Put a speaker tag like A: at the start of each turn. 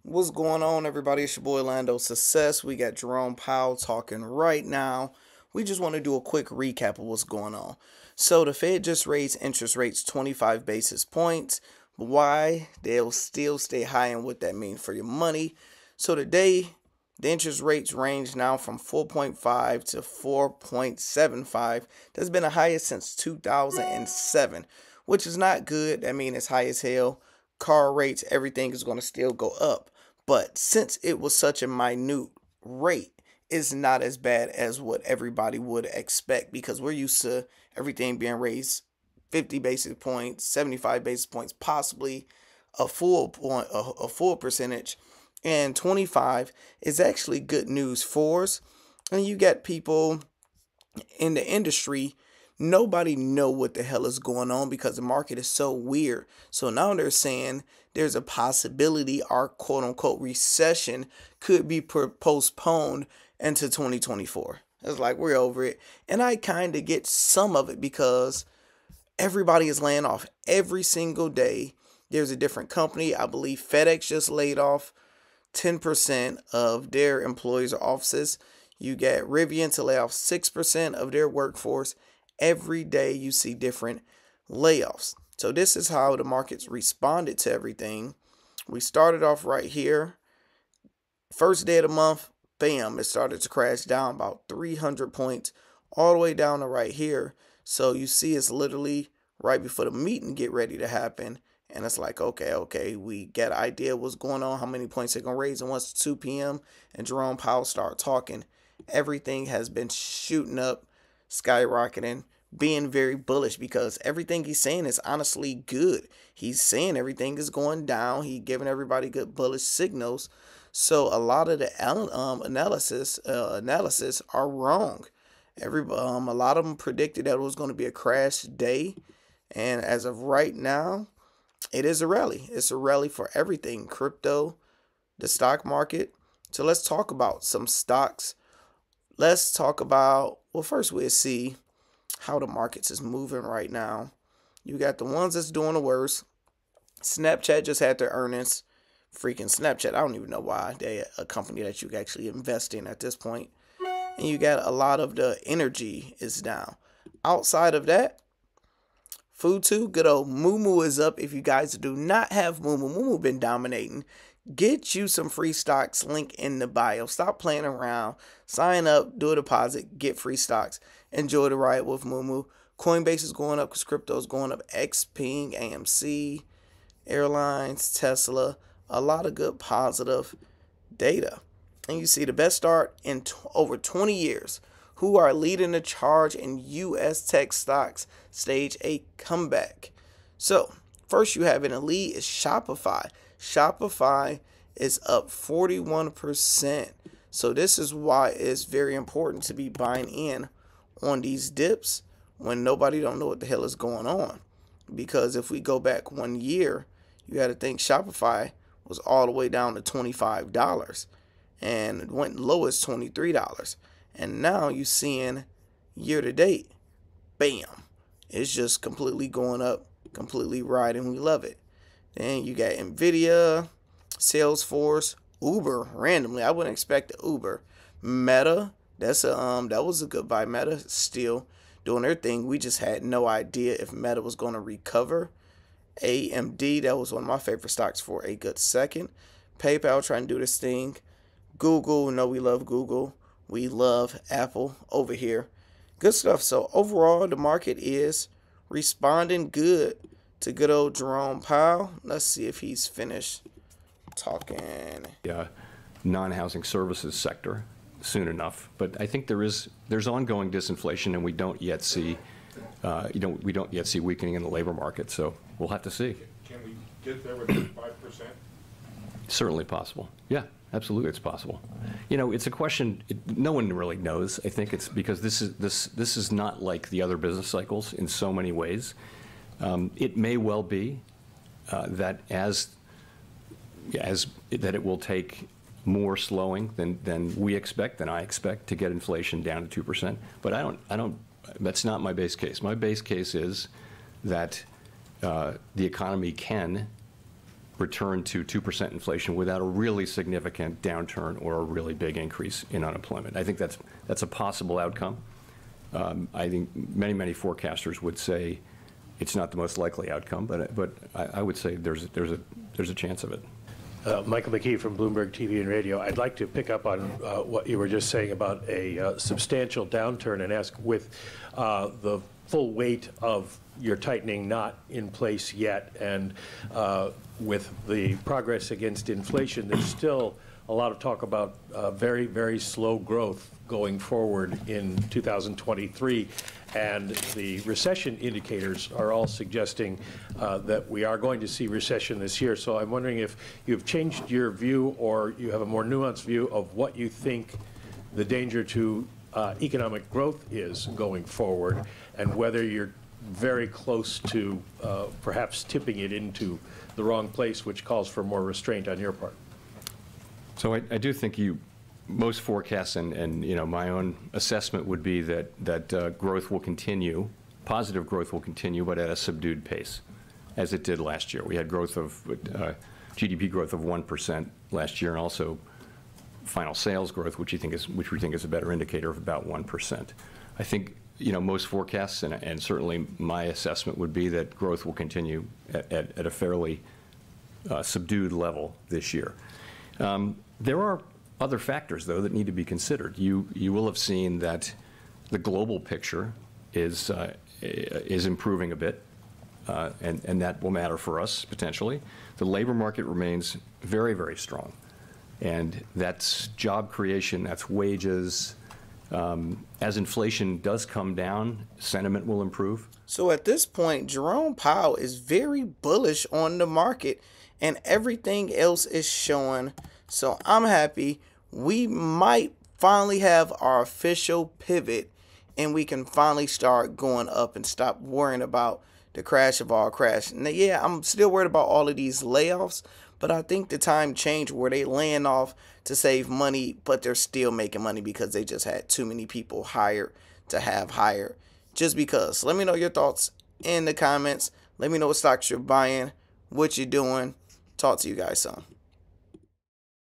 A: What's going on, everybody? It's your boy Lando Success. We got Jerome Powell talking right now. We just want to do a quick recap of what's going on. So the Fed just raised interest rates 25 basis points. Why? They'll still stay high, and what that means for your money. So today, the interest rates range now from 4.5 to 4.75. That's been the highest since 2007, which is not good. That means it's high as hell. Car rates, everything is going to still go up. But since it was such a minute rate, it's not as bad as what everybody would expect, because we're used to everything being raised 50 basis points, 75 basis points, possibly a full percentage, and 25 is actually good news for us. And you got people in the industry, nobody know what the hell is going on because the market is so weird. So now they're saying there's a possibility our quote unquote recession could be postponed into 2024. It's like we're over it. And I kind of get some of it because everybody is laying off every single day. There's a different company. I believe FedEx just laid off 10% of their employees or offices. You get Rivian to lay off 6% of their workforce. Every day you see different layoffs. So this is how the markets responded to everything. We started off right here. First day of the month, bam, it started to crash down about 300 points all the way down to right here. So you see it's literally right before the meeting get ready to happen. And it's like, okay, we get an idea what's going on, how many points they're going to raise. And once it's 2 p.m. and Jerome Powell start talking, everything has been shooting up, skyrocketing, being very bullish because everything he's saying is honestly good. He's saying everything is going down. He's giving everybody good bullish signals. So a lot of the analysis are wrong. A lot of them predicted that it was going to be a crash day. And as of right now, it is a rally. It's a rally for everything. Crypto, the stock market. So let's talk about some stocks. Let's talk about, well, first we'll see how the markets is moving right now. You got the ones that's doing the worst. Snapchat just had their earnings. Freaking Snapchat, I don't even know why they're a company that you can actually invest in at this point. And you got a lot of the energy is down. Outside of that, food too, good old Moomoo is up. If you guys do not have Moomoo been dominating. Get you some free stocks, link in the bio. Stop playing around. Sign up, do a deposit, get free stocks. Enjoy the ride with Moomoo. Coinbase is going up because crypto is going up. XPing, AMC, airlines, Tesla. A lot of good positive data. And you see the best start in over 20 years. Who are leading the charge in U.S. tech stocks stage a comeback. So, first you have in the lead is Shopify. Shopify is up 41%. So this is why it's very important to be buying in on these dips when nobody don't know what the hell is going on. Because if we go back 1 year, you got to think Shopify was all the way down to $25 and it went low as $23. And now you're seeing year to date, bam, it's just completely going up, completely riding. We love it. Then you got Nvidia, Salesforce, Uber. Randomly, I wouldn't expect the Uber. Meta, that was a good buy. Meta still doing their thing. We just had no idea if Meta was going to recover. AMD, that was one of my favorite stocks for a good second. PayPal trying to do this thing. Google, we love Google. We love Apple over here. Good stuff. So overall, the market is responding good to good old Jerome Powell. Let's see if he's finished talking.
B: Yeah, non-housing services sector soon enough, but I think there's ongoing disinflation, and we don't yet see weakening in the labor market. So we'll have to see.
C: Can we get there with 5%?
B: Certainly possible. Yeah, absolutely, it's possible. It's a question. No one really knows. I think it's because this is not like the other business cycles in so many ways. It may well be that that it will take more slowing than we expect, than I expect, to get inflation down to 2%. But I don't. That's not my base case. My base case is that the economy can return to 2% inflation without a really significant downturn or a really big increase in unemployment. I think that's a possible outcome. I think many forecasters would say it's not the most likely outcome, but I would say there's a chance of it.
D: Michael McKee from Bloomberg TV and Radio. I'd like to pick up on what you were just saying about a substantial downturn and ask, with the full weight of your tightening not in place yet, and with the progress against inflation, there's still a lot of talk about very slow growth going forward in 2023, and the recession indicators are all suggesting that we are going to see recession this year. So I'm wondering if you've changed your view, or you have a more nuanced view of what you think the danger to economic growth is going forward, and whether you're very close to perhaps tipping it into the wrong place, which calls for more restraint on your part.
B: So I do think most forecasts and my own assessment would be that growth will continue, positive growth will continue, but at a subdued pace, as it did last year. We had growth of GDP growth of 1% last year, and also final sales growth, which we think is a better indicator of about 1%. I think most forecasts and certainly my assessment would be that growth will continue at a fairly subdued level this year. There are other factors, though, that need to be considered. You will have seen that the global picture is improving a bit, and that will matter for us potentially. The labor market remains very strong, and that's job creation, that's wages. As inflation does come down, sentiment will improve.
A: So at this point, Jerome Powell is very bullish on the market, and everything else is showing. So I'm happy. We might finally have our official pivot, and we can finally start going up and stop worrying about the crash of all crash. Now, yeah, I'm still worried about all of these layoffs, but I think the time changed where they laying off to save money, but they're still making money because they just had too many people hired to have hired. Just because. Let me know your thoughts in the comments. Let me know what stocks you're buying, what you're doing. Talk to you guys soon.